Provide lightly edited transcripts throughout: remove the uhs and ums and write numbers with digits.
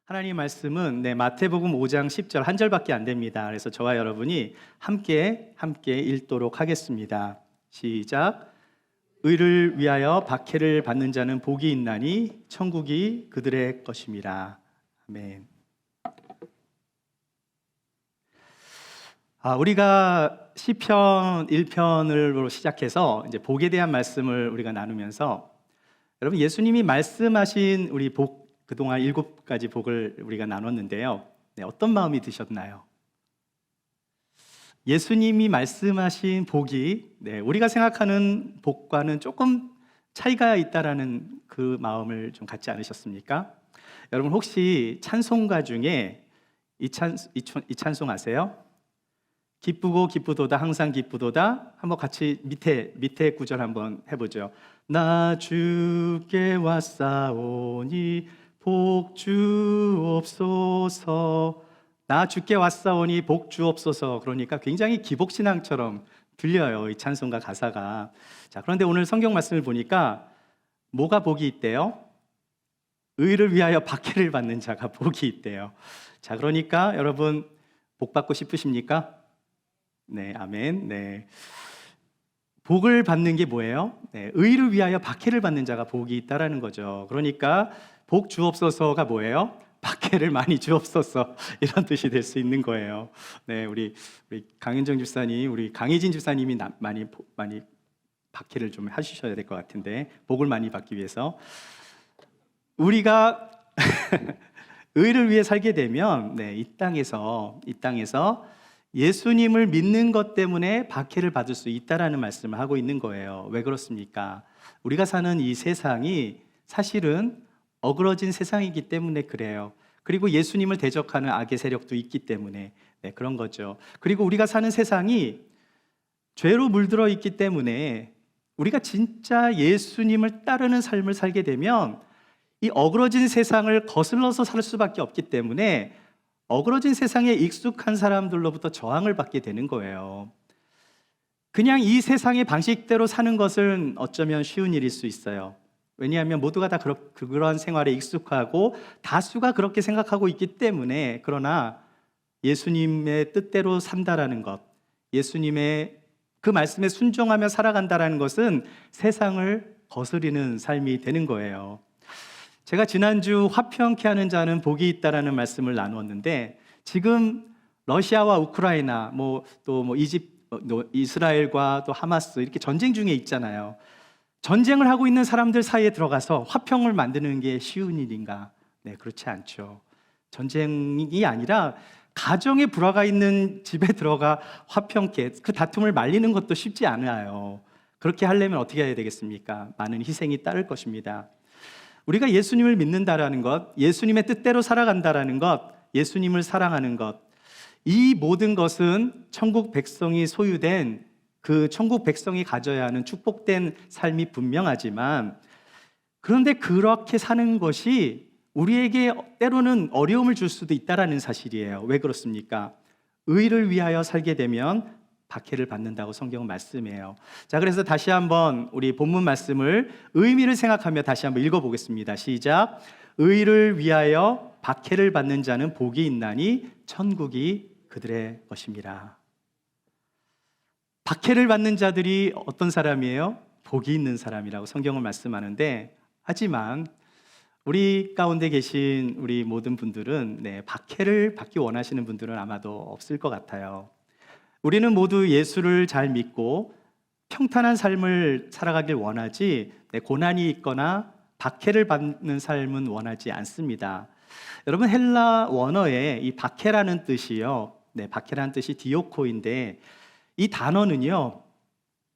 하나님 말씀은 마태복음 5장 10절 한 절밖에 안 됩니다. 그래서 저와 여러분이 함께 읽도록 하겠습니다. 시작. 의를 위하여 박해를 받는 자는 복이 있나니 천국이 그들의 것임이라. 아멘. 우리가 시편 1편으로 시작해서 이제 복에 대한 말씀을 우리가 나누면서 여러분 예수님이 말씀하신 우리 복 그동안 7가지 복을 우리가 나눴는데요. 어떤 마음이 드셨나요? 예수님이 말씀하신 복이 우리가 생각하는 복과는 조금 차이가 있다라는 그 마음을 좀 갖지 않으셨습니까? 여러분 혹시 찬송가 중에 이 찬송 아세요? 기쁘고 기쁘도다 항상 기쁘도다. 한번 같이 밑에 구절 한번 해보죠. 나 주께 왔사오니 복 주옵소서. 나 주께 왔사오니 복 주옵소서. 그러니까 굉장히 기복신앙처럼 들려요, 이 찬송가 가사가. 자, 그런데 오늘 성경 말씀을 보니까 뭐가 복이 있대요? 의를 위하여 박해를 받는 자가 복이 있대요. 자, 그러니까 여러분 복 받고 싶으십니까? 네, 아멘. 네. 복을 받는 게 뭐예요? 의를 위하여 박해를 받는 자가 복이 있다라는 거죠. 그러니까 복 주옵소서가 뭐예요? 박해를 많이 주옵소서, 이런 뜻이 될 수 있는 거예요. 네, 우리 강현정 집사님, 우리 강혜진 집사님이 많이 박해를 좀 해주셔야 될 것 같은데, 복을 많이 받기 위해서 우리가 의를 위해 살게 되면 이 땅에서 예수님을 믿는 것 때문에 박해를 받을 수 있다라는 말씀을 하고 있는 거예요. 왜 그렇습니까? 우리가 사는 이 세상이 사실은 어그러진 세상이기 때문에 그래요. 그리고 예수님을 대적하는 악의 세력도 있기 때문에 그런 거죠. 그리고 우리가 사는 세상이 죄로 물들어 있기 때문에 우리가 진짜 예수님을 따르는 삶을 살게 되면 이 어그러진 세상을 거슬러서 살 수밖에 없기 때문에 어그러진 세상에 익숙한 사람들로부터 저항을 받게 되는 거예요. 그냥 이 세상의 방식대로 사는 것은 어쩌면 쉬운 일일 수 있어요. 왜냐하면 모두가 다 그러한 생활에 익숙하고 다수가 그렇게 생각하고 있기 때문에. 그러나 예수님의 뜻대로 산다라는 것, 예수님의 그 말씀에 순종하며 살아간다라는 것은 세상을 거스리는 삶이 되는 거예요. 제가 지난주 화평케 하는 자는 복이 있다라는 말씀을 나누었는데, 지금 러시아와 우크라이나, 이스라엘과 또 하마스 이렇게 전쟁 중에 있잖아요. 전쟁을 하고 있는 사람들 사이에 들어가서 화평을 만드는 게 쉬운 일인가? 그렇지 않죠. 전쟁이 아니라 가정에 불화가 있는 집에 들어가 화평케 그 다툼을 말리는 것도 쉽지 않아요. 그렇게 하려면 어떻게 해야 되겠습니까? 많은 희생이 따를 것입니다. 우리가 예수님을 믿는다라는 것, 예수님의 뜻대로 살아간다라는 것, 예수님을 사랑하는 것, 이 모든 것은 천국 백성이 소유된 그 천국 백성이 가져야 하는 축복된 삶이 분명하지만, 그런데 그렇게 사는 것이 우리에게 때로는 어려움을 줄 수도 있다라는 사실이에요. 왜 그렇습니까? 의를 위하여 살게 되면 박해를 받는다고 성경은 말씀해요. 자, 그래서 다시 한번 우리 본문 말씀을 의미를 생각하며 다시 한번 읽어보겠습니다. 시작. 의를 위하여 박해를 받는 자는 복이 있나니 천국이 그들의 것임이라. 박해를 받는 자들이 어떤 사람이에요? 복이 있는 사람이라고 성경은 말씀하는데, 하지만 우리 가운데 계신 우리 모든 분들은 박해를 받기 원하시는 분들은 아마도 없을 것 같아요. 우리는 모두 예수를 잘 믿고 평탄한 삶을 살아가길 원하지 고난이 있거나 박해를 받는 삶은 원하지 않습니다. 여러분, 헬라 원어에 이 박해라는 뜻이요, 박해라는 뜻이 디오코인데, 이 단어는요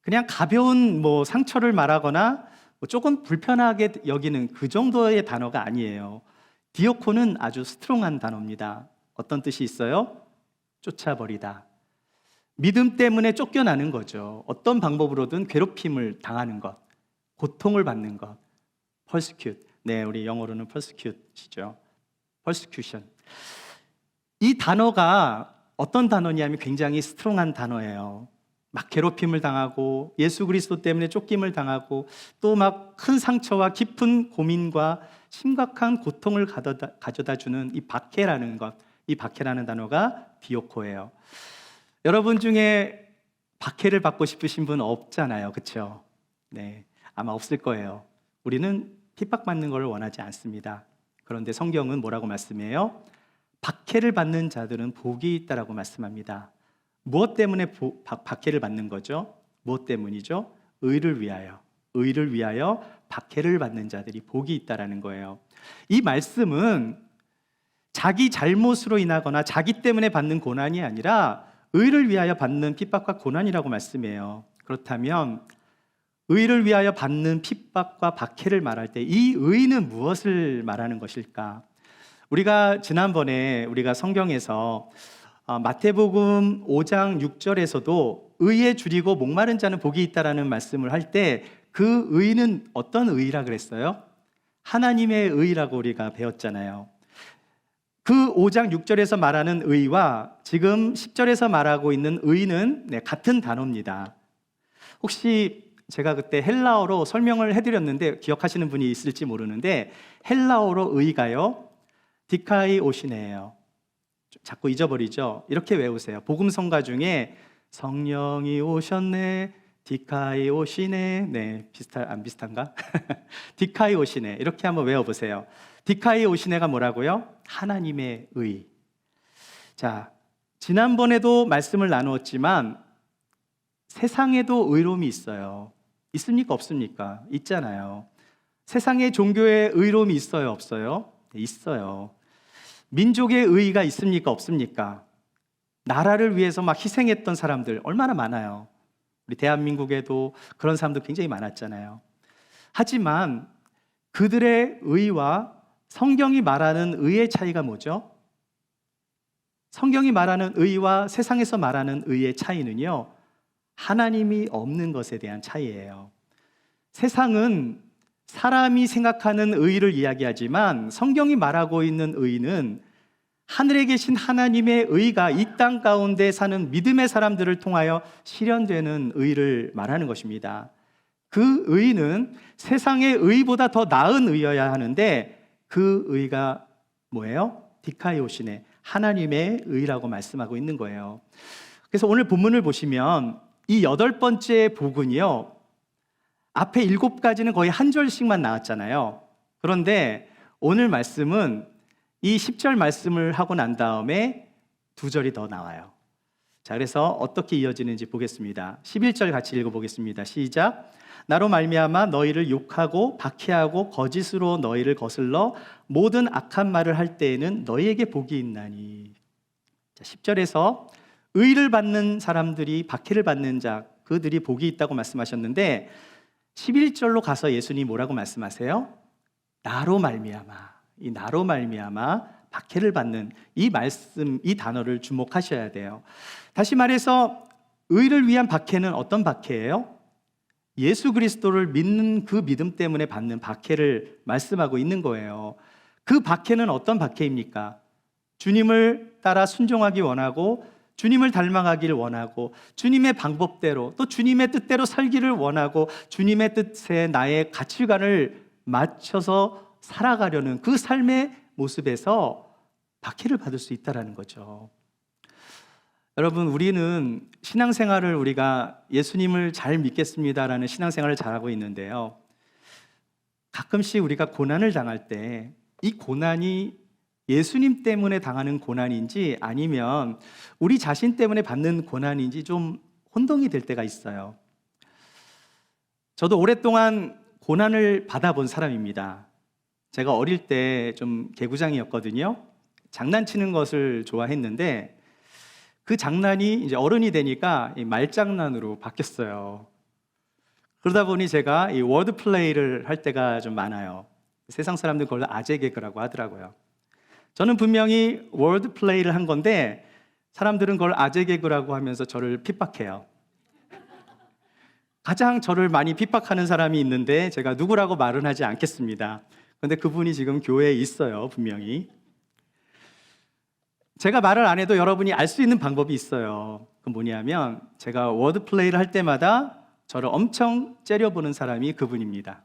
그냥 가벼운 상처를 말하거나 조금 불편하게 여기는 그 정도의 단어가 아니에요. 디오코는 아주 스트롱한 단어입니다. 어떤 뜻이 있어요? 쫓아버리다. 믿음 때문에 쫓겨나는 거죠. 어떤 방법으로든 괴롭힘을 당하는 것, 고통을 받는 것, persecute. 우리 영어로는 persecute이죠. persecution. 이 단어가 어떤 단어냐면 굉장히 스트롱한 단어예요. 막 괴롭힘을 당하고 예수 그리스도 때문에 쫓김을 당하고 또 막 큰 상처와 깊은 고민과 심각한 고통을 가져다 주는 이 박해라는 것, 이 박해라는 단어가 디오코예요. 여러분 중에 박해를 받고 싶으신 분 없잖아요, 그렇죠? 네, 아마 없을 거예요. 우리는 핍박받는 것을 원하지 않습니다. 그런데 성경은 뭐라고 말씀해요? 박해를 받는 자들은 복이 있다라고 말씀합니다. 무엇 때문에 박해를 받는 거죠? 무엇 때문이죠? 의를 위하여. 의를 위하여 박해를 받는 자들이 복이 있다라는 거예요. 이 말씀은 자기 잘못으로 인하거나 자기 때문에 받는 고난이 아니라 의를 위하여 받는 핍박과 고난이라고 말씀해요. 그렇다면 의를 위하여 받는 핍박과 박해를 말할 때 이 의는 무엇을 말하는 것일까? 우리가 지난번에 우리가 성경에서 마태복음 5장 6절에서도 의에 줄이고 목마른 자는 복이 있다라는 말씀을 할 때 그 의는 어떤 의라 그랬어요? 하나님의 의라고 우리가 배웠잖아요. 그 5장 6절에서 말하는 의와 지금 10절에서 말하고 있는 의는 같은 단어입니다. 혹시 제가 그때 헬라어로 설명을 해드렸는데 기억하시는 분이 있을지 모르는데 헬라어로 의가요 디카이오시네예요. 자꾸 잊어버리죠. 이렇게 외우세요. 복음성가 중에 성령이 오셨네, 디카이오시네. 네, 안 비슷한가? 디카이오시네. 이렇게 한번 외워보세요. 디카이오시네가 뭐라고요? 하나님의 의. 자, 지난번에도 말씀을 나누었지만 세상에도 의로움이 있어요. 있습니까? 없습니까? 있잖아요. 세상의 종교에 의로움이 있어요? 없어요? 네, 있어요. 민족의 의의가 있습니까? 없습니까? 나라를 위해서 막 희생했던 사람들 얼마나 많아요. 우리 대한민국에도 그런 사람도 굉장히 많았잖아요. 하지만 그들의 의와 성경이 말하는 의의 차이가 뭐죠? 성경이 말하는 의와 세상에서 말하는 의의 차이는요, 하나님이 없는 것에 대한 차이예요. 세상은 사람이 생각하는 의의를 이야기하지만 성경이 말하고 있는 의의는 하늘에 계신 하나님의 의가 이 땅 가운데 사는 믿음의 사람들을 통하여 실현되는 의를 말하는 것입니다. 그 의는 세상의 의보다 더 나은 의여야 하는데 그 의가 뭐예요? 디카이오시네, 하나님의 의라고 말씀하고 있는 거예요. 그래서 오늘 본문을 보시면 이 8번째 복은요, 앞에 7가지는 거의 한 절씩만 나왔잖아요. 그런데 오늘 말씀은 이 10절 말씀을 하고 난 다음에 2절이 더 나와요. 자, 그래서 어떻게 이어지는지 보겠습니다. 11절 같이 읽어보겠습니다. 시작. 나로 말미암아 너희를 욕하고 박해하고 거짓으로 너희를 거슬러 모든 악한 말을 할 때에는 너희에게 복이 있나니. 자, 10절에서 의를 받는 사람들이 박해를 받는 자, 그들이 복이 있다고 말씀하셨는데 11절로 가서 예수님이 뭐라고 말씀하세요? 나로 말미암아. 이 나로 말미암아 박해를 받는 이 말씀, 이 단어를 주목하셔야 돼요. 다시 말해서 의를 위한 박해는 어떤 박해예요? 예수 그리스도를 믿는 그 믿음 때문에 받는 박해를 말씀하고 있는 거예요. 그 박해는 어떤 박해입니까? 주님을 따라 순종하기 원하고 주님을 닮아가기를 원하고 주님의 방법대로 또 주님의 뜻대로 살기를 원하고 주님의 뜻에 나의 가치관을 맞춰서 살아가려는 그 삶의 모습에서 박해를 받을 수 있다는 거죠. 여러분, 우리는 신앙생활을 우리가 예수님을 잘 믿겠습니다라는 신앙생활을 잘하고 있는데요, 가끔씩 우리가 고난을 당할 때 이 고난이 예수님 때문에 당하는 고난인지 아니면 우리 자신 때문에 받는 고난인지 좀 혼동이 될 때가 있어요. 저도 오랫동안 고난을 받아본 사람입니다. 제가 어릴 때 좀 개구장이었거든요. 장난치는 것을 좋아했는데 그 장난이 이제 어른이 되니까 말장난으로 바뀌었어요. 그러다 보니 제가 이 워드 플레이를 할 때가 좀 많아요. 세상 사람들 그걸 아재 개그라고 하더라고요. 저는 분명히 워드 플레이를 한 건데 사람들은 그걸 아재 개그라고 하면서 저를 핍박해요. 가장 저를 많이 핍박하는 사람이 있는데 제가 누구라고 말은 하지 않겠습니다. 그런데 그분이 지금 교회에 있어요, 분명히. 제가 말을 안 해도 여러분이 알 수 있는 방법이 있어요. 그건 뭐냐면 제가 워드 플레이를 할 때마다 저를 엄청 째려보는 사람이 그분입니다.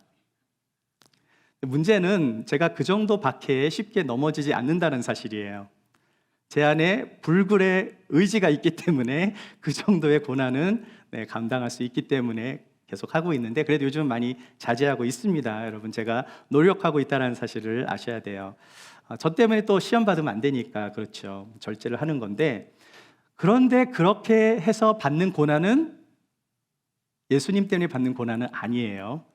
문제는 제가 그 정도 박해에 쉽게 넘어지지 않는다는 사실이에요. 제 안에 불굴의 의지가 있기 때문에 그 정도의 고난은 감당할 수 있기 때문에 계속 하고 있는데, 그래도 요즘 많이 자제하고 있습니다. 여러분, 제가 노력하고 있다는 사실을 아셔야 돼요. 저 때문에 또 시험 받으면 안 되니까, 그렇죠, 절제를 하는 건데, 그런데 그렇게 해서 받는 고난은 예수님 때문에 받는 고난은 아니에요.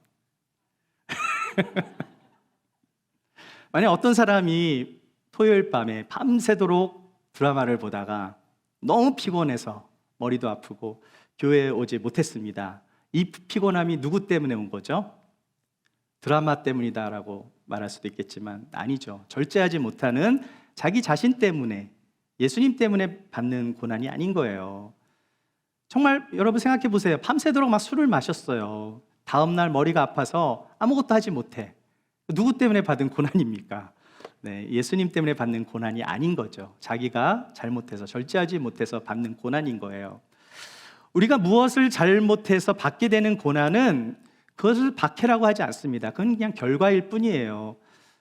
만약 어떤 사람이 토요일 밤에 밤새도록 드라마를 보다가 너무 피곤해서 머리도 아프고 교회에 오지 못했습니다. 이 피곤함이 누구 때문에 온 거죠? 드라마 때문이다라고 말할 수도 있겠지만 아니죠. 절제하지 못하는 자기 자신 때문에, 예수님 때문에 받는 고난이 아닌 거예요. 정말 여러분 생각해 보세요. 밤새도록 막 술을 마셨어요. 다음날 머리가 아파서 아무것도 하지 못해. 누구 때문에 받은 고난입니까? 예수님 때문에 받는 고난이 아닌 거죠. 자기가 잘못해서, 절제하지 못해서 받는 고난인 거예요. 우리가 무엇을 잘못해서 받게 되는 고난은 그것을 박해라고 하지 않습니다. 그건 그냥 결과일 뿐이에요.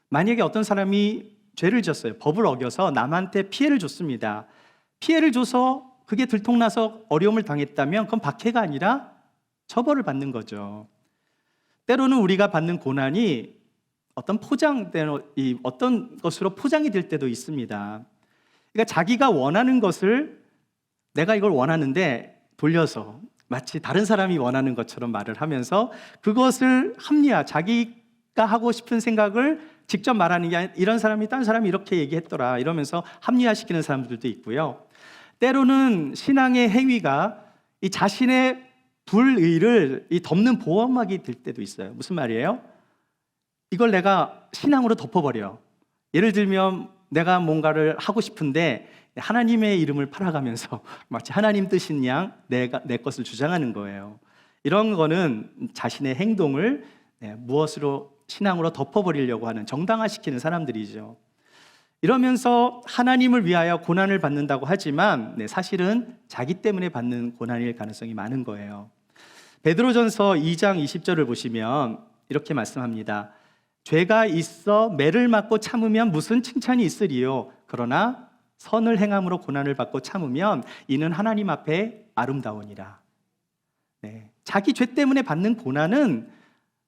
만약에 어떤 사람이 죄를 지었어요. 법을 어겨서 남한테 피해를 줬습니다. 피해를 줘서 그게 들통나서 어려움을 당했다면 그건 박해가 아니라 처벌을 받는 거죠. 때로는 우리가 받는 고난이 어떤 것으로 포장이 될 때도 있습니다. 그러니까 자기가 원하는 것을, 내가 이걸 원하는데 돌려서 마치 다른 사람이 원하는 것처럼 말을 하면서 그것을 자기가 하고 싶은 생각을 직접 말하는 게 아니라, 이런 사람이 딴 사람이 이렇게 얘기했더라 이러면서 합리화시키는 사람들도 있고요. 때로는 신앙의 행위가 이 자신의 불의를 덮는 보호막이 될 때도 있어요. 무슨 말이에요? 이걸 내가 신앙으로 덮어버려. 예를 들면 내가 뭔가를 하고 싶은데 하나님의 이름을 팔아가면서 마치 하나님 뜻인 양 내 것을 주장하는 거예요. 이런 거는 자신의 행동을 무엇으로, 신앙으로 덮어버리려고 하는, 정당화시키는 사람들이죠. 이러면서 하나님을 위하여 고난을 받는다고 하지만 사실은 자기 때문에 받는 고난일 가능성이 많은 거예요. 베드로전서 2장 20절을 보시면 이렇게 말씀합니다. 죄가 있어 매를 맞고 참으면 무슨 칭찬이 있으리요. 그러나 선을 행함으로 고난을 받고 참으면 이는 하나님 앞에 아름다우니라. 자기 죄 때문에 받는 고난은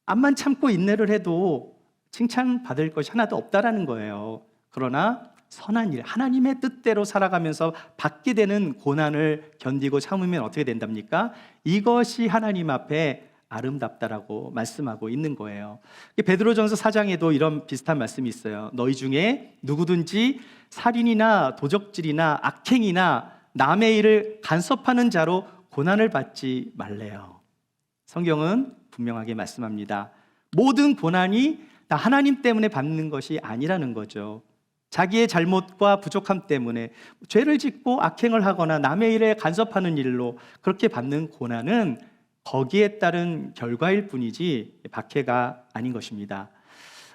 암만 참고 인내를 해도 칭찬받을 것이 하나도 없다라는 거예요. 그러나 선한 일, 하나님의 뜻대로 살아가면서 받게 되는 고난을 견디고 참으면 어떻게 된답니까? 이것이 하나님 앞에 아름답다라고 말씀하고 있는 거예요. 베드로전서 4장에도 이런 비슷한 말씀이 있어요. 너희 중에 누구든지 살인이나 도적질이나 악행이나 남의 일을 간섭하는 자로 고난을 받지 말래요. 성경은 분명하게 말씀합니다. 모든 고난이 다 하나님 때문에 받는 것이 아니라는 거죠. 자기의 잘못과 부족함 때문에 죄를 짓고 악행을 하거나 남의 일에 간섭하는 일로 그렇게 받는 고난은 거기에 따른 결과일 뿐이지 박해가 아닌 것입니다.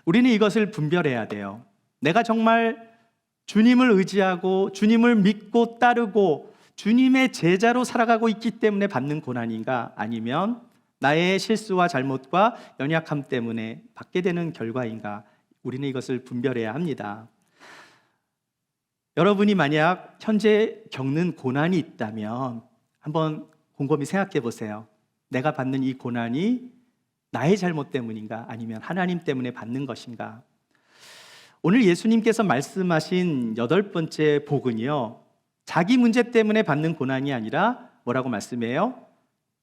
우리는 이것을 분별해야 돼요. 내가 정말 주님을 의지하고 주님을 믿고 따르고 주님의 제자로 살아가고 있기 때문에 받는 고난인가, 아니면 나의 실수와 잘못과 연약함 때문에 받게 되는 결과인가, 우리는 이것을 분별해야 합니다. 여러분이 만약 현재 겪는 고난이 있다면 한번 곰곰이 생각해 보세요. 내가 받는 이 고난이 나의 잘못 때문인가, 아니면 하나님 때문에 받는 것인가? 오늘 예수님께서 말씀하신 8번째 복은요, 자기 문제 때문에 받는 고난이 아니라 뭐라고 말씀해요?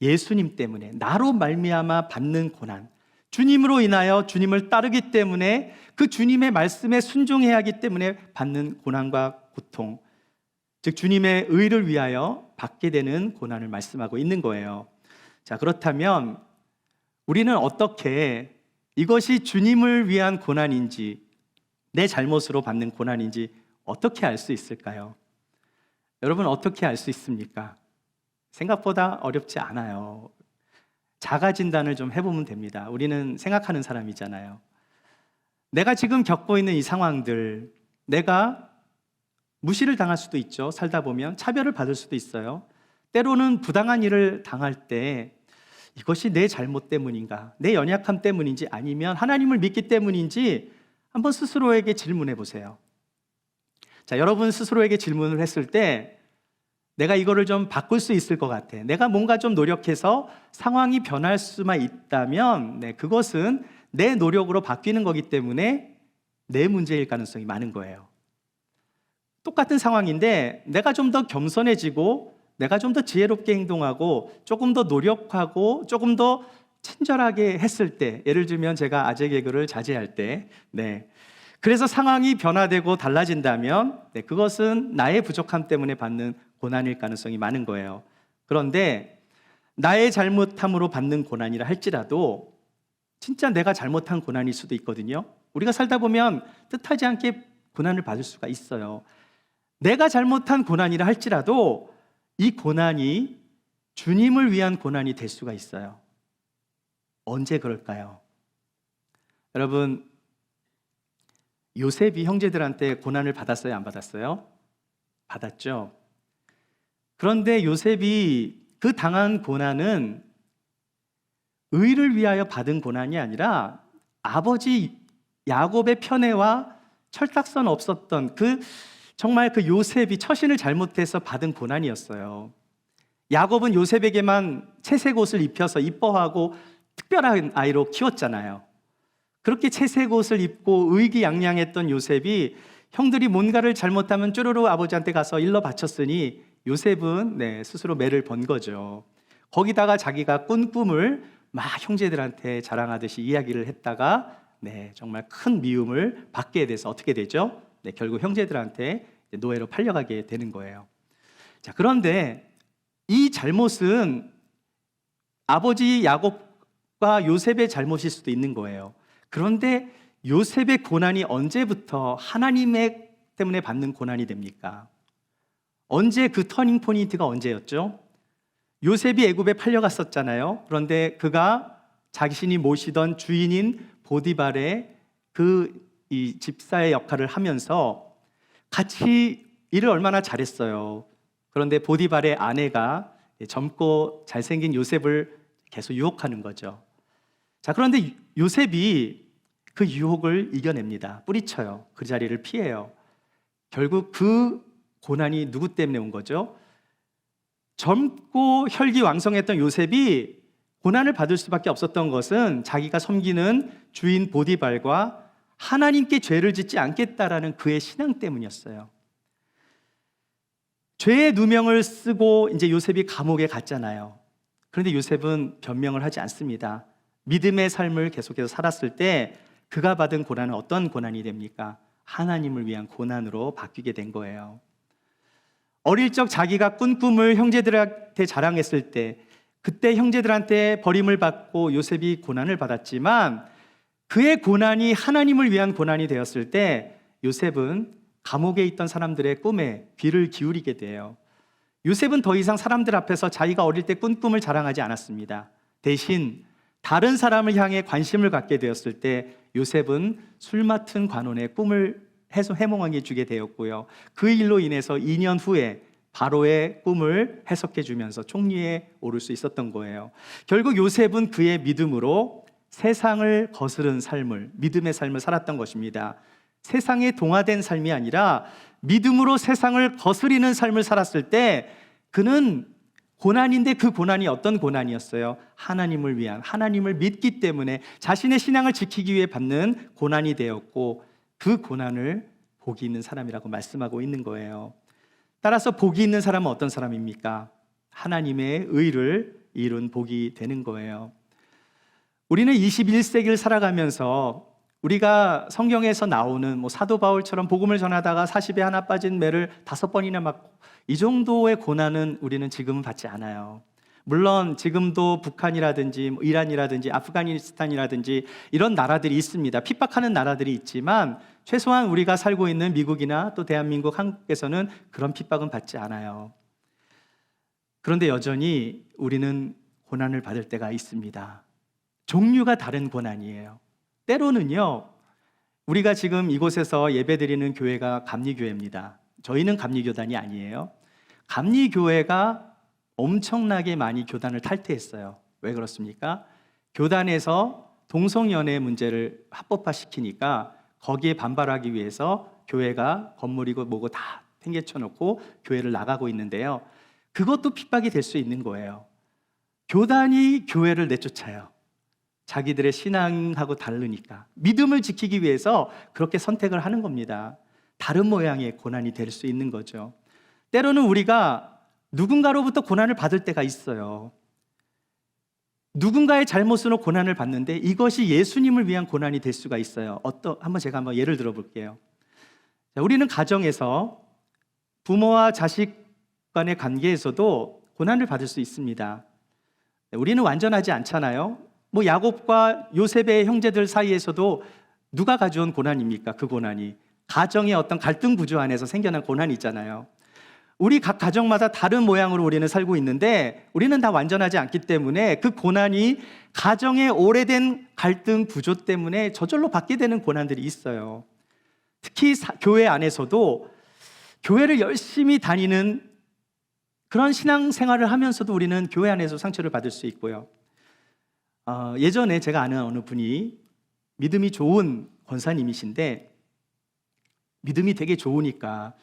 예수님 때문에, 나로 말미암아 받는 고난, 주님으로 인하여 주님을 따르기 때문에, 그 주님의 말씀에 순종해야 하기 때문에 받는 고난과 고통, 즉 주님의 의를 위하여 받게 되는 고난을 말씀하고 있는 거예요. 자, 그렇다면 우리는 어떻게 이것이 주님을 위한 고난인지, 내 잘못으로 받는 고난인지 어떻게 알 수 있을까요? 여러분, 어떻게 알 수 있습니까? 생각보다 어렵지 않아요. 자가 진단을 좀 해보면 됩니다. 우리는 생각하는 사람이잖아요. 내가 지금 겪고 있는 이 상황들, 내가 무시를 당할 수도 있죠. 살다 보면 차별을 받을 수도 있어요. 때로는 부당한 일을 당할 때 이것이 내 잘못 때문인가? 내 연약함 때문인지 아니면 하나님을 믿기 때문인지 한번 스스로에게 질문해 보세요. 자, 여러분 스스로에게 질문을 했을 때 내가 이거를 좀 바꿀 수 있을 것 같아. 내가 뭔가 좀 노력해서 상황이 변할 수만 있다면 그것은 내 노력으로 바뀌는 거기 때문에 내 문제일 가능성이 많은 거예요. 똑같은 상황인데 내가 좀 더 겸손해지고 내가 좀 더 지혜롭게 행동하고 조금 더 노력하고 조금 더 친절하게 했을 때, 예를 들면 제가 아재 개그를 자제할 때 그래서 상황이 변화되고 달라진다면 그것은 나의 부족함 때문에 받는 고난일 가능성이 많은 거예요. 그런데 나의 잘못함으로 받는 고난이라 할지라도 진짜 내가 잘못한 고난일 수도 있거든요. 우리가 살다 보면 뜻하지 않게 고난을 받을 수가 있어요. 내가 잘못한 고난이라 할지라도 이 고난이 주님을 위한 고난이 될 수가 있어요. 언제 그럴까요? 여러분, 요셉이 형제들한테 고난을 받았어요? 안 받았어요? 받았죠. 그런데 요셉이 그 당한 고난은 의를 위하여 받은 고난이 아니라 아버지 야곱의 편애와 철딱선 없었던 정말 그 요셉이 처신을 잘못해서 받은 고난이었어요. 야곱은 요셉에게만 채색 옷을 입혀서 이뻐하고 특별한 아이로 키웠잖아요. 그렇게 채색 옷을 입고 의기양양했던 요셉이 형들이 뭔가를 잘못하면 쭈루루 아버지한테 가서 일러 바쳤으니 요셉은 스스로 매를 번 거죠. 거기다가 자기가 꾼 꿈을 막 형제들한테 자랑하듯이 이야기를 했다가 정말 큰 미움을 받게 돼서 어떻게 되죠? 결국 형제들한테 노예로 팔려가게 되는 거예요. 자, 그런데 이 잘못은 아버지 야곱과 요셉의 잘못일 수도 있는 거예요. 그런데 요셉의 고난이 언제부터 하나님 때문에 받는 고난이 됩니까? 언제 그 터닝 포인트가 언제였죠? 요셉이 애굽에 팔려갔었잖아요. 그런데 그가 자신이 모시던 주인인 보디발의 이 집사의 역할을 하면서 같이 일을 얼마나 잘했어요. 그런데 보디발의 아내가 젊고 잘생긴 요셉을 계속 유혹하는 거죠. 자, 그런데 요셉이 그 유혹을 이겨냅니다. 뿌리쳐요. 그 자리를 피해요. 결국 그 고난이 누구 때문에 온 거죠? 젊고 혈기왕성했던 요셉이 고난을 받을 수밖에 없었던 것은 자기가 섬기는 주인 보디발과 하나님께 죄를 짓지 않겠다라는 그의 신앙 때문이었어요. 죄의 누명을 쓰고 이제 요셉이 감옥에 갔잖아요. 그런데 요셉은 변명을 하지 않습니다. 믿음의 삶을 계속해서 살았을 때 그가 받은 고난은 어떤 고난이 됩니까? 하나님을 위한 고난으로 바뀌게 된 거예요. 어릴 적 자기가 꾼 꿈을 형제들한테 자랑했을 때 그때 형제들한테 버림을 받고 요셉이 고난을 받았지만 그의 고난이 하나님을 위한 고난이 되었을 때 요셉은 감옥에 있던 사람들의 꿈에 귀를 기울이게 돼요. 요셉은 더 이상 사람들 앞에서 자기가 어릴 때 꾼 꿈을 자랑하지 않았습니다. 대신 다른 사람을 향해 관심을 갖게 되었을 때 요셉은 술 맡은 관원의 꿈을 해몽하게 주게 되었고요. 그 일로 인해서 2년 후에 바로의 꿈을 해석해 주면서 총리에 오를 수 있었던 거예요. 결국 요셉은 그의 믿음으로 세상을 거스른 삶을, 믿음의 삶을 살았던 것입니다. 세상에 동화된 삶이 아니라 믿음으로 세상을 거스리는 삶을 살았을 때 그는 고난인데 그 고난이 어떤 고난이었어요? 하나님을 위한, 하나님을 믿기 때문에 자신의 신앙을 지키기 위해 받는 고난이 되었고 그 고난을 복이 있는 사람이라고 말씀하고 있는 거예요. 따라서 복이 있는 사람은 어떤 사람입니까? 하나님의 의를 이룬 복이 되는 거예요. 우리는 21세기를 살아가면서 우리가 성경에서 나오는 사도 바울처럼 복음을 전하다가 40에 하나 빠진 매를 5번이나 맞고 이 정도의 고난은 우리는 지금은 받지 않아요. 물론 지금도 북한이라든지 이란이라든지 아프가니스탄이라든지 이런 나라들이 있습니다. 핍박하는 나라들이 있지만 최소한 우리가 살고 있는 미국이나 또 대한민국, 한국에서는 그런 핍박은 받지 않아요. 그런데 여전히 우리는 고난을 받을 때가 있습니다. 종류가 다른 고난이에요. 때로는요, 우리가 지금 이곳에서 예배드리는 교회가 감리교회입니다. 저희는 감리교단이 아니에요. 감리교회가 엄청나게 많이 교단을 탈퇴했어요. 왜 그렇습니까? 교단에서 동성연애 문제를 합법화시키니까 거기에 반발하기 위해서 교회가 건물이고 뭐고 다 팽개쳐 놓고 교회를 나가고 있는데요. 그것도 핍박이 될 수 있는 거예요. 교단이 교회를 내쫓아요. 자기들의 신앙하고 다르니까. 믿음을 지키기 위해서 그렇게 선택을 하는 겁니다. 다른 모양의 고난이 될 수 있는 거죠. 때로는 우리가 누군가로부터 고난을 받을 때가 있어요. 누군가의 잘못으로 고난을 받는데 이것이 예수님을 위한 고난이 될 수가 있어요. 제가 한번 예를 들어 볼게요. 우리는 가정에서 부모와 자식 간의 관계에서도 고난을 받을 수 있습니다. 우리는 완전하지 않잖아요. 야곱과 요셉의 형제들 사이에서도 누가 가져온 고난입니까? 그 고난이 가정의 어떤 갈등 구조 안에서 생겨난 고난이 있잖아요. 우리 각 가정마다 다른 모양으로 우리는 살고 있는데 우리는 다 완전하지 않기 때문에 그 고난이 가정의 오래된 갈등 구조 때문에 저절로 받게 되는 고난들이 있어요. 특히 교회 안에서도 교회를 열심히 다니는 그런 신앙생활을 하면서도 우리는 교회 안에서 상처를 받을 수 있고요. 예전에 제가 아는 어느 분이 믿음이 좋은 권사님이신데 믿음이 되게 좋으니까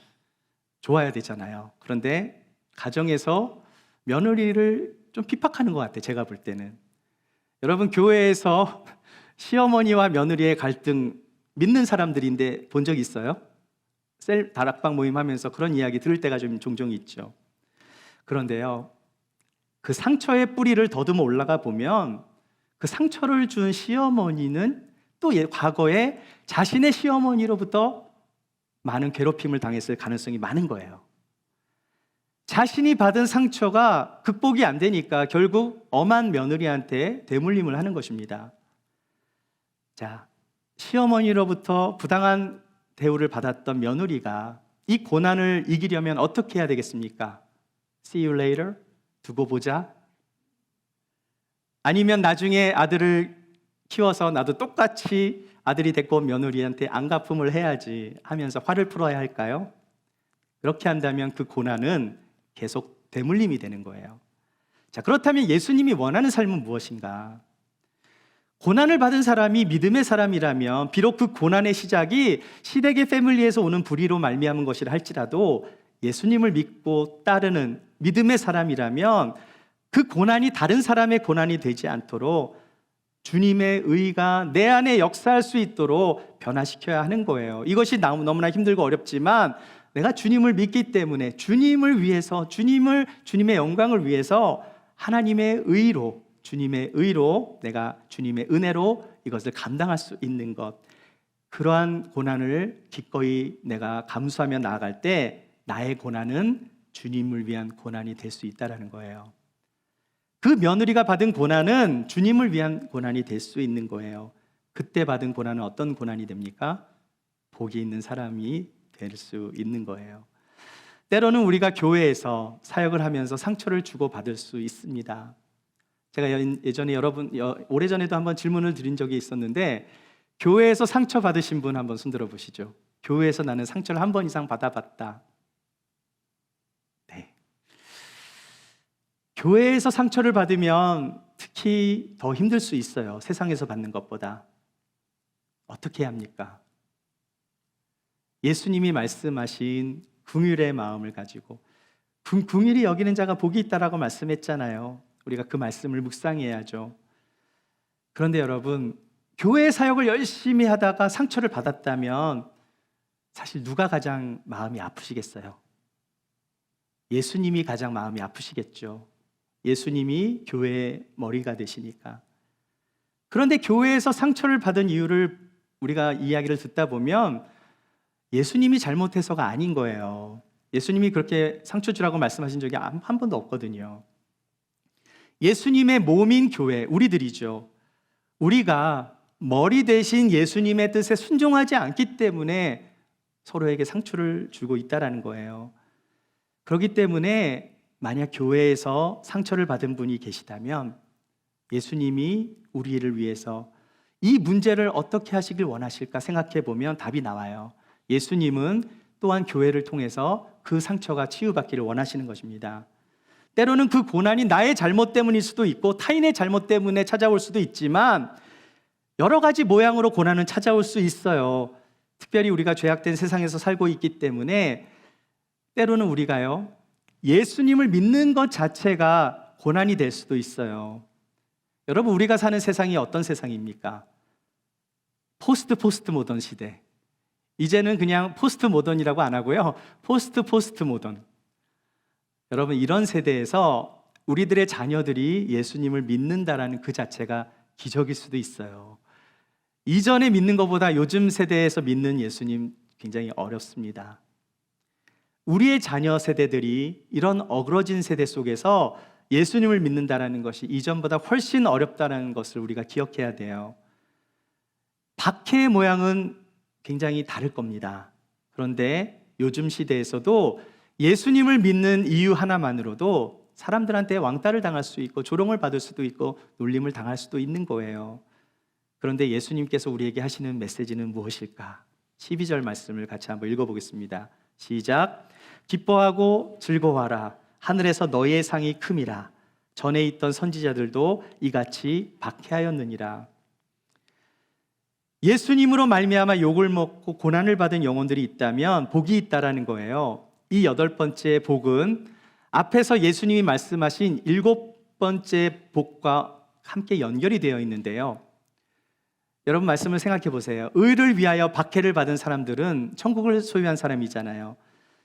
좋아야 되잖아요. 그런데 가정에서 며느리를 좀 핍박하는 것 같아요. 제가 볼 때는. 여러분, 교회에서 시어머니와 며느리의 갈등 믿는 사람들인데 본 적 있어요? 셀 다락방 모임 하면서 그런 이야기 들을 때가 좀 종종 있죠. 그런데요, 그 상처의 뿌리를 더듬어 올라가 보면 그 상처를 준 시어머니는 또 과거에 자신의 시어머니로부터 많은 괴롭힘을 당했을 가능성이 많은 거예요. 자신이 받은 상처가 극복이 안 되니까 결국 엄한 며느리한테 대물림을 하는 것입니다. 자, 시어머니로부터 부당한 대우를 받았던 며느리가 이 고난을 이기려면 어떻게 해야 되겠습니까? See you later? 두고 보자? 아니면 나중에 아들을 키워서 나도 똑같이 아들이 됐고 온 며느리한테 안갚음을 해야지 하면서 화를 풀어야 할까요? 그렇게 한다면 그 고난은 계속 대물림이 되는 거예요. 자, 그렇다면 예수님이 원하는 삶은 무엇인가? 고난을 받은 사람이 믿음의 사람이라면 비록 그 고난의 시작이 시댁의 패밀리에서 오는 불의로 말미암은 것이라 할지라도 예수님을 믿고 따르는 믿음의 사람이라면 그 고난이 다른 사람의 고난이 되지 않도록 주님의 의가 내 안에 역사할 수 있도록 변화시켜야 하는 거예요. 이것이 너무나 힘들고 어렵지만 내가 주님을 믿기 때문에 주님을 위해서 주님의 영광을 위해서 하나님의 의로 주님의 의로 내가 주님의 은혜로 이것을 감당할 수 있는 것, 그러한 고난을 기꺼이 내가 감수하며 나아갈 때 나의 고난은 주님을 위한 고난이 될 수 있다는 거예요. 그 며느리가 받은 고난은 주님을 위한 고난이 될 수 있는 거예요. 그때 받은 고난은 어떤 고난이 됩니까? 복이 있는 사람이 될 수 있는 거예요. 때로는 우리가 교회에서 사역을 하면서 상처를 주고받을 수 있습니다. 제가 예전에 오래전에도 한번 질문을 드린 적이 있었는데 교회에서 상처 받으신 분 한번 손들어 보시죠. 교회에서 나는 상처를 한 번 이상 받아봤다. 네. 교회에서 상처를 받으면 특히 더 힘들 수 있어요. 세상에서 받는 것보다. 어떻게 해야 합니까? 예수님이 말씀하신 긍휼의 마음을 가지고 긍휼히 여기는 자가 복이 있다라고 말씀했잖아요. 우리가 그 말씀을 묵상해야죠. 그런데 여러분, 교회 사역을 열심히 하다가 상처를 받았다면 사실 누가 가장 마음이 아프시겠어요? 예수님이 가장 마음이 아프시겠죠. 예수님이 교회의 머리가 되시니까. 그런데 교회에서 상처를 받은 이유를 우리가 이야기를 듣다 보면 예수님이 잘못해서가 아닌 거예요. 예수님이 그렇게 상처 주라고 말씀하신 적이 한 번도 없거든요. 예수님의 몸인 교회, 우리들이죠. 우리가 머리 대신 예수님의 뜻에 순종하지 않기 때문에 서로에게 상처를 주고 있다는 거예요. 그렇기 때문에 만약 교회에서 상처를 받은 분이 계시다면 예수님이 우리를 위해서 이 문제를 어떻게 하시길 원하실까 생각해 보면 답이 나와요. 예수님은 또한 교회를 통해서 그 상처가 치유받기를 원하시는 것입니다. 때로는 그 고난이 나의 잘못 때문일 수도 있고 타인의 잘못 때문에 찾아올 수도 있지만 여러 가지 모양으로 고난은 찾아올 수 있어요. 특별히 우리가 죄악된 세상에서 살고 있기 때문에 때로는 우리가요, 예수님을 믿는 것 자체가 고난이 될 수도 있어요. 여러분, 우리가 사는 세상이 어떤 세상입니까? 포스트 모던 시대. 이제는 그냥 포스트 모던이라고 안 하고요, 포스트 모던. 여러분, 이런 세대에서 우리들의 자녀들이 예수님을 믿는다라는 그 자체가 기적일 수도 있어요. 이전에 믿는 것보다 요즘 세대에서 믿는 예수님 굉장히 어렵습니다. 우리의 자녀 세대들이 이런 어그러진 세대 속에서 예수님을 믿는다라는 것이 이전보다 훨씬 어렵다는 것을 우리가 기억해야 돼요. 박해의 모양은 굉장히 다를 겁니다. 그런데 요즘 시대에서도 예수님을 믿는 이유 하나만으로도 사람들한테 왕따를 당할 수 있고 조롱을 받을 수도 있고 놀림을 당할 수도 있는 거예요. 그런데 예수님께서 우리에게 하시는 메시지는 무엇일까? 12절 말씀을 같이 한번 읽어보겠습니다. 시작. 기뻐하고 즐거워하라. 하늘에서 너희의 상이 큼이라. 전에 있던 선지자들도 이같이 박해하였느니라. 예수님으로 말미암아 욕을 먹고 고난을 받은 영혼들이 있다면 복이 있다라는 거예요. 이 8번째 복은 앞에서 예수님이 말씀하신 7번째 복과 함께 연결이 되어 있는데요. 여러분, 말씀을 생각해 보세요. 의를 위하여 박해를 받은 사람들은 천국을 소유한 사람이잖아요.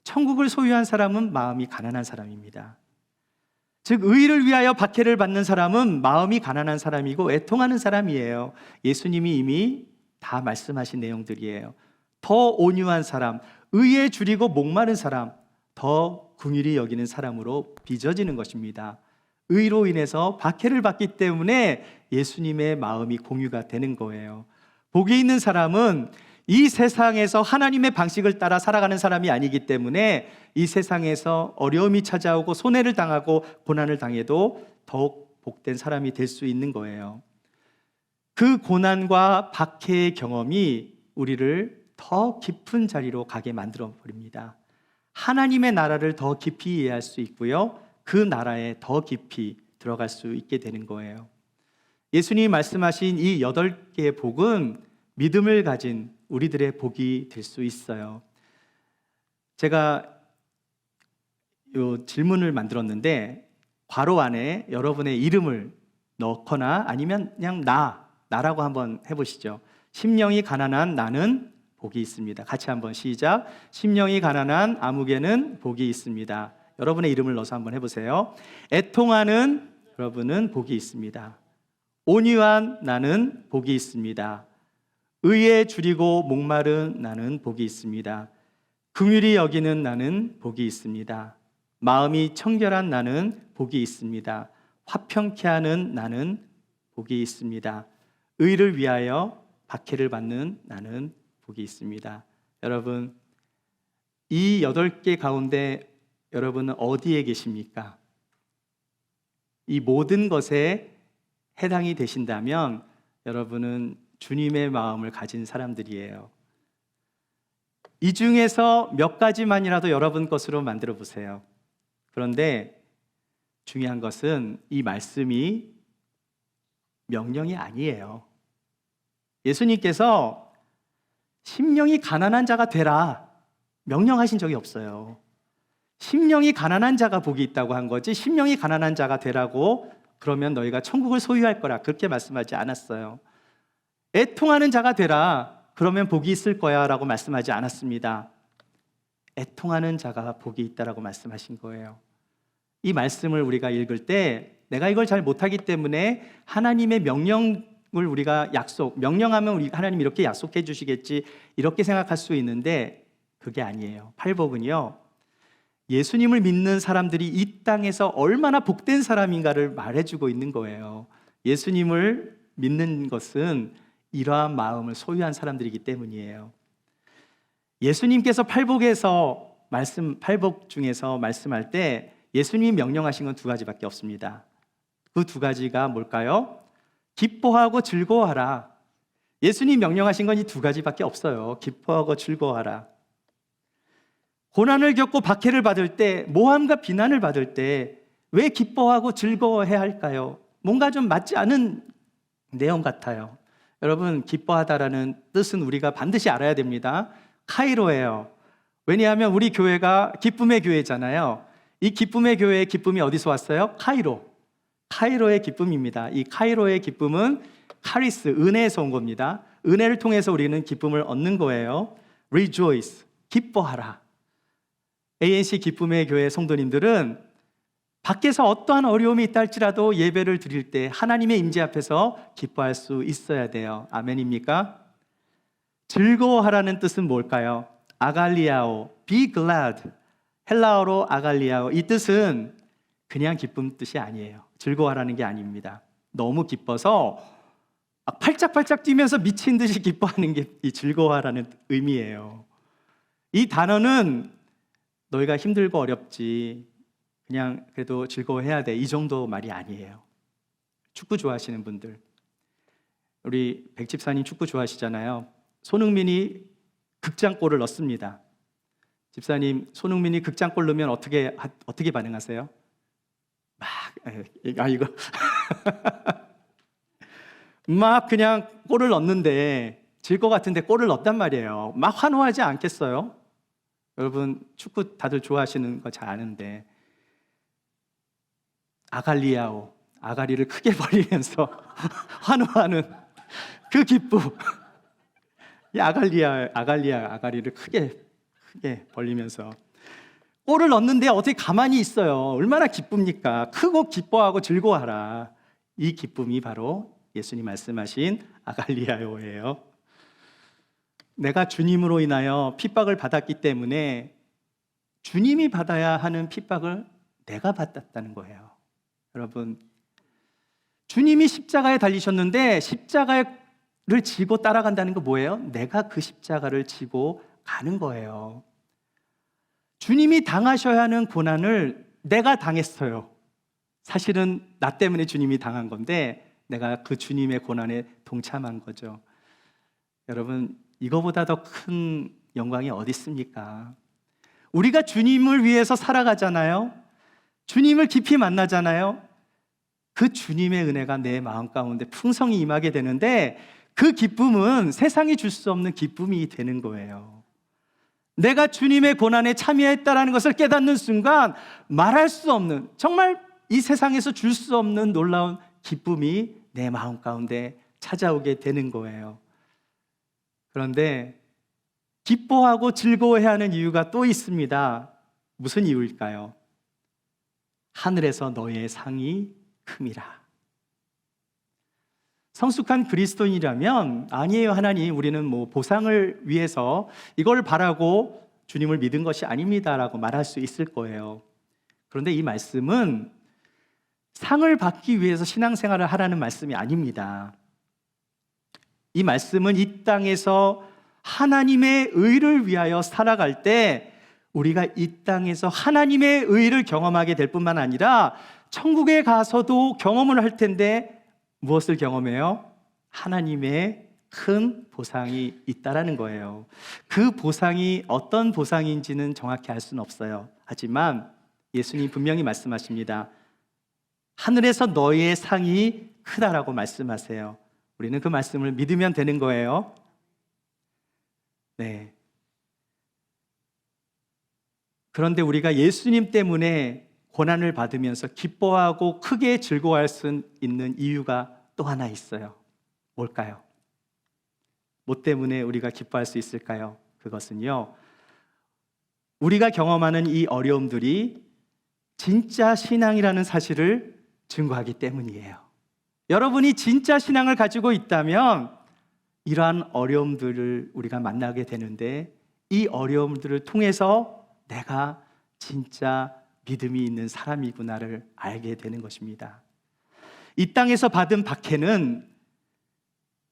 천국을 소유한 사람은 마음이 가난한 사람입니다. 즉, 의를 위하여 박해를 받는 사람은 마음이 가난한 사람이고 애통하는 사람이에요. 예수님이 이미 다 말씀하신 내용들이에요. 더 온유한 사람, 의에 줄이고 목마른 사람, 더 긍휼히 여기는 사람으로 빚어지는 것입니다. 의로 인해서 박해를 받기 때문에 예수님의 마음이 공유가 되는 거예요. 복이 있는 사람은 이 세상에서 하나님의 방식을 따라 살아가는 사람이 아니기 때문에 이 세상에서 어려움이 찾아오고 손해를 당하고 고난을 당해도 더욱 복된 사람이 될 수 있는 거예요. 그 고난과 박해의 경험이 우리를 더 깊은 자리로 가게 만들어 버립니다. 하나님의 나라를 더 깊이 이해할 수 있고요, 그 나라에 더 깊이 들어갈 수 있게 되는 거예요. 예수님이 말씀하신 이 8개의 복은 믿음을 가진 우리들의 복이 될 수 있어요. 제가 이 질문을 만들었는데 괄호 안에 여러분의 이름을 넣거나 아니면 그냥 나라고 한번 해보시죠. 심령이 가난한 나는 복이 있습니다. 같이 한번 시작. 심령이 가난한 아무개는 복이 있습니다. 여러분의 이름을 넣어서 한번 해보세요. 애통하는 여러분은 복이 있습니다. 온유한 나는 복이 있습니다. 의에 줄이고 목마른 나는 복이 있습니다. 긍휼히 여기는 나는 복이 있습니다. 마음이 청결한 나는 복이 있습니다. 화평케 하는 나는 복이 있습니다. 의를 위하여 박해를 받는 나는 복이 있습니다. 여러분, 이 8개 가운데 여러분은 어디에 계십니까? 이 모든 것에 해당이 되신다면 여러분은 주님의 마음을 가진 사람들이에요. 이 중에서 몇 가지만이라도 여러분 것으로 만들어 보세요. 그런데 중요한 것은 이 말씀이 명령이 아니에요. 예수님께서 심령이 가난한 자가 되라 명령하신 적이 없어요. 심령이 가난한 자가 복이 있다고 한 거지, 심령이 가난한 자가 되라고 그러면 너희가 천국을 소유할 거라 그렇게 말씀하지 않았어요. 애통하는 자가 되라 그러면 복이 있을 거야 라고 말씀하지 않았습니다. 애통하는 자가 복이 있다라고 말씀하신 거예요. 이 말씀을 우리가 읽을 때 내가 이걸 잘 못하기 때문에 하나님의 명령을 우리가 명령하면 우리 하나님 이렇게 약속해 주시겠지 이렇게 생각할 수 있는데 그게 아니에요. 팔복은요, 예수님을 믿는 사람들이 이 땅에서 얼마나 복된 사람인가를 말해주고 있는 거예요. 예수님을 믿는 것은 이러한 마음을 소유한 사람들이기 때문이에요. 예수님께서 팔복 중에서 말씀할 때 예수님이 명령하신 건 2가지밖에 없습니다. 그 2가지가 뭘까요? 기뻐하고 즐거워하라. 예수님 명령하신 건 이 2가지밖에 없어요. 기뻐하고 즐거워하라. 고난을 겪고 박해를 받을 때, 모함과 비난을 받을 때 왜 기뻐하고 즐거워해야 할까요? 뭔가 좀 맞지 않은 내용 같아요. 여러분, 기뻐하다라는 뜻은 우리가 반드시 알아야 됩니다. 카이로예요. 왜냐하면 우리 교회가 기쁨의 교회잖아요. 이 기쁨의 교회의 기쁨이 어디서 왔어요? 카이로. 카이로의 기쁨입니다. 이 카이로의 기쁨은 카리스, 은혜에서 온 겁니다. 은혜를 통해서 우리는 기쁨을 얻는 거예요. Rejoice, 기뻐하라. ANC 기쁨의 교회 성도님들은 밖에서 어떠한 어려움이 있다 할지라도 예배를 드릴 때 하나님의 임재 앞에서 기뻐할 수 있어야 돼요. 아멘입니까? 즐거워하라는 뜻은 뭘까요? 아갈리아오, be glad. 헬라어로 아갈리아오. 이 뜻은 그냥 기쁨 뜻이 아니에요. 즐거워하라는 게 아닙니다. 너무 기뻐서 팔짝팔짝 뛰면서 미친 듯이 기뻐하는 게 이 즐거워하라는 의미예요. 이 단어는 너희가 힘들고 어렵지, 그냥 그래도 즐거워해야 돼, 이 정도 말이 아니에요. 축구 좋아하시는 분들, 우리 백집사님 축구 좋아하시잖아요. 손흥민이 극장골을 넣습니다. 집사님, 손흥민이 극장골 넣으면 어떻게 반응하세요? 이거 막 그냥 골을 넣는데, 질 것 같은데 골을 넣었단 말이에요. 막 환호하지 않겠어요? 여러분, 축구 다들 좋아하시는 거 잘 아는데, 아갈리아오, 아가리를 크게 벌리면서 환호하는 그 기쁨. 이 아가리를 크게 벌리면서 골을 넣는데 어떻게 가만히 있어요? 얼마나 기쁩니까? 크고 기뻐하고 즐거워하라. 이 기쁨이 바로 예수님 말씀하신 아갈리아요예요. 내가 주님으로 인하여 핍박을 받았기 때문에 주님이 받아야 하는 핍박을 내가 받았다는 거예요. 여러분, 주님이 십자가에 달리셨는데 십자가를 지고 따라간다는 거 뭐예요? 내가 그 십자가를 지고 가는 거예요. 주님이 당하셔야 하는 고난을 내가 당했어요. 사실은 나 때문에 주님이 당한 건데 내가 그 주님의 고난에 동참한 거죠. 여러분, 이거보다 더 큰 영광이 어디 있습니까? 우리가 주님을 위해서 살아가잖아요. 주님을 깊이 만나잖아요. 그 주님의 은혜가 내 마음 가운데 풍성히 임하게 되는데 그 기쁨은 세상이 줄 수 없는 기쁨이 되는 거예요. 내가 주님의 고난에 참여했다는 것을 깨닫는 순간 말할 수 없는, 정말 이 세상에서 줄 수 없는 놀라운 기쁨이 내 마음 가운데 찾아오게 되는 거예요. 그런데 기뻐하고 즐거워해야 하는 이유가 또 있습니다. 무슨 이유일까요? 하늘에서 너의 상이 큼이라. 성숙한 그리스도인이라면 아니에요, 하나님, 우리는 보상을 위해서 이걸 바라고 주님을 믿은 것이 아닙니다라고 말할 수 있을 거예요. 그런데 이 말씀은 상을 받기 위해서 신앙생활을 하라는 말씀이 아닙니다. 이 말씀은 이 땅에서 하나님의 의를 위하여 살아갈 때 우리가 이 땅에서 하나님의 의를 경험하게 될 뿐만 아니라 천국에 가서도 경험을 할 텐데 무엇을 경험해요? 하나님의 큰 보상이 있다라는 거예요. 그 보상이 어떤 보상인지는 정확히 알 수는 없어요. 하지만 예수님 분명히 말씀하십니다. 하늘에서 너희의 상이 크다라고 말씀하세요. 우리는 그 말씀을 믿으면 되는 거예요. 네. 그런데 우리가 예수님 때문에 고난을 받으면서 기뻐하고 크게 즐거워할 수 있는 이유가 또 하나 있어요. 뭘까요? 뭐 때문에 우리가 기뻐할 수 있을까요? 그것은요, 우리가 경험하는 이 어려움들이 진짜 신앙이라는 사실을 증거하기 때문이에요. 여러분이 진짜 신앙을 가지고 있다면 이러한 어려움들을 우리가 만나게 되는데 이 어려움들을 통해서 내가 진짜 믿음이 있는 사람이구나를 알게 되는 것입니다. 이 땅에서 받은 박해는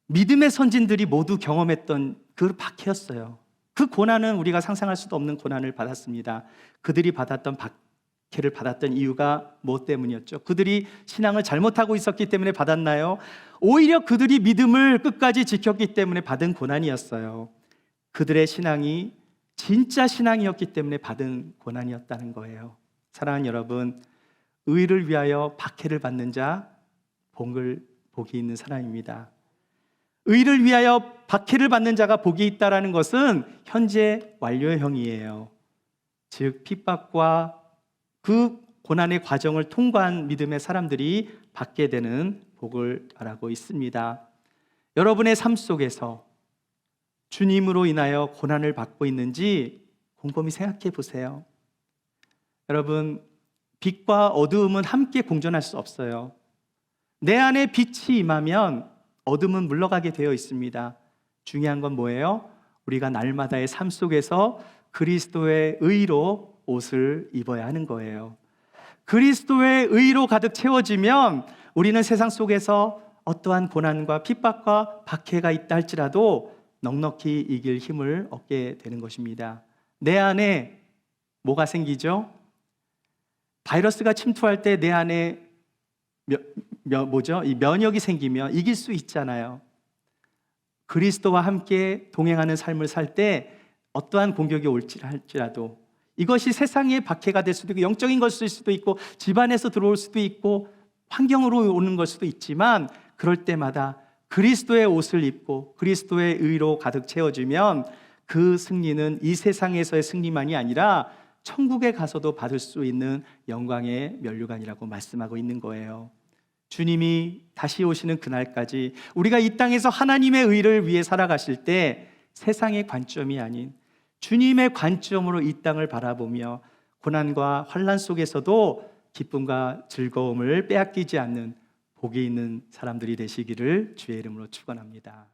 믿음의 선진들이 모두 경험했던 그 박해였어요. 그 고난은 우리가 상상할 수도 없는 고난을 받았습니다. 그들이 받았던 박해를 받았던 이유가 뭐 때문이었죠? 그들이 신앙을 잘못하고 있었기 때문에 받았나요? 오히려 그들이 믿음을 끝까지 지켰기 때문에 받은 고난이었어요. 그들의 신앙이 진짜 신앙이었기 때문에 받은 고난이었다는 거예요. 사랑하는 여러분, 의를 위하여 박해를 받는 자 복이 있는 사람입니다. 의를 위하여 박해를 받는 자가 복이 있다라는 것은 현재 완료형이에요. 즉 핍박과 그 고난의 과정을 통과한 믿음의 사람들이 받게 되는 복을 말하고 있습니다. 여러분의 삶 속에서 주님으로 인하여 고난을 받고 있는지 곰곰이 생각해 보세요. 여러분, 빛과 어두움은 함께 공존할 수 없어요. 내 안에 빛이 임하면 어둠은 물러가게 되어 있습니다. 중요한 건 뭐예요? 우리가 날마다의 삶 속에서 그리스도의 의로 옷을 입어야 하는 거예요. 그리스도의 의로 가득 채워지면 우리는 세상 속에서 어떠한 고난과 핍박과 박해가 있다 할지라도 넉넉히 이길 힘을 얻게 되는 것입니다. 내 안에 뭐가 생기죠? 바이러스가 침투할 때 내 안에 이 면역이 생기면 이길 수 있잖아요. 그리스도와 함께 동행하는 삶을 살 때 어떠한 공격이 올지 할지라도 이것이 세상의 박해가 될 수도 있고 영적인 것일 수도 있고 집안에서 들어올 수도 있고 환경으로 오는 걸 수도 있지만 그럴 때마다 그리스도의 옷을 입고 그리스도의 의로 가득 채워지면 그 승리는 이 세상에서의 승리만이 아니라 천국에 가서도 받을 수 있는 영광의 면류관이라고 말씀하고 있는 거예요. 주님이 다시 오시는 그날까지 우리가 이 땅에서 하나님의 의를 위해 살아가실 때 세상의 관점이 아닌 주님의 관점으로 이 땅을 바라보며 고난과 환난 속에서도 기쁨과 즐거움을 빼앗기지 않는 복이 있는 사람들이 되시기를 주의 이름으로 축원합니다.